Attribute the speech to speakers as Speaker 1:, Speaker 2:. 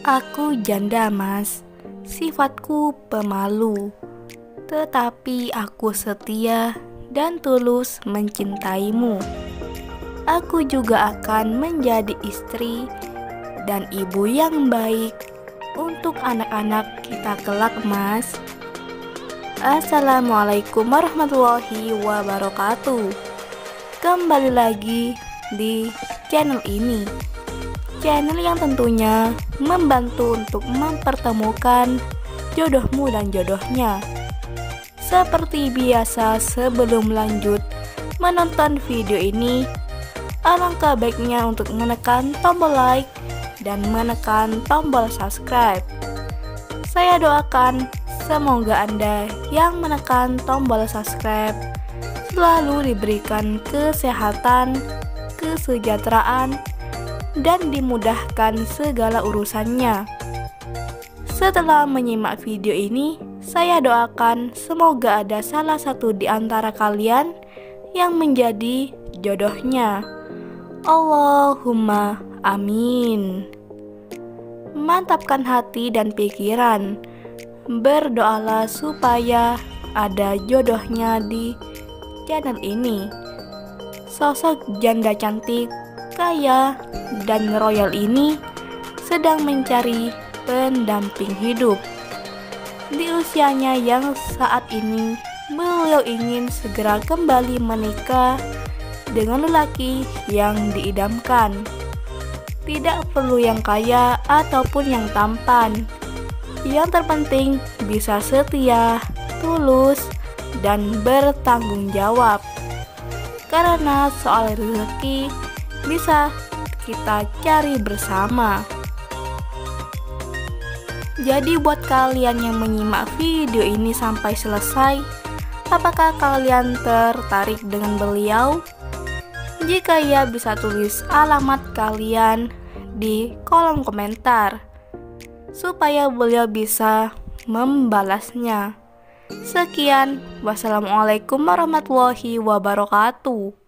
Speaker 1: Aku janda, Mas. Sifatku pemalu, tetapi aku setia dan tulus mencintaimu. Aku juga akan menjadi istri dan ibu yang baik untuk anak-anak kita kelak, Mas. Assalamualaikum warahmatullahi wabarakatuh. Kembali lagi di channel ini, channel yang tentunya membantu untuk mempertemukan jodohmu dan jodohnya. Seperti biasa, sebelum lanjut menonton video ini, alangkah baiknya untuk menekan tombol like dan menekan tombol subscribe. Saya doakan semoga Anda yang menekan tombol subscribe selalu diberikan kesehatan, kesejahteraan, dan dimudahkan segala urusannya. Setelah menyimak video ini, saya doakan semoga ada salah satu di antara kalian yang menjadi jodohnya. Allahumma amin. Mantapkan hati dan pikiran. Berdoalah supaya ada jodohnya di channel ini. Sosok janda cantik, kaya, dan royal ini sedang mencari pendamping hidup. Di usianya yang saat ini, beliau ingin segera kembali menikah dengan lelaki yang diidamkan. Tidak perlu yang kaya ataupun yang tampan. Yang terpenting bisa setia, tulus, dan bertanggung jawab. Karena soal rezeki bisa kita cari bersama. Jadi buat kalian yang menyimak video ini sampai selesai, apakah kalian tertarik dengan beliau? Jika ya, bisa tulis alamat kalian di kolom komentar supaya beliau bisa membalasnya. Sekian, wassalamualaikum warahmatullahi wabarakatuh.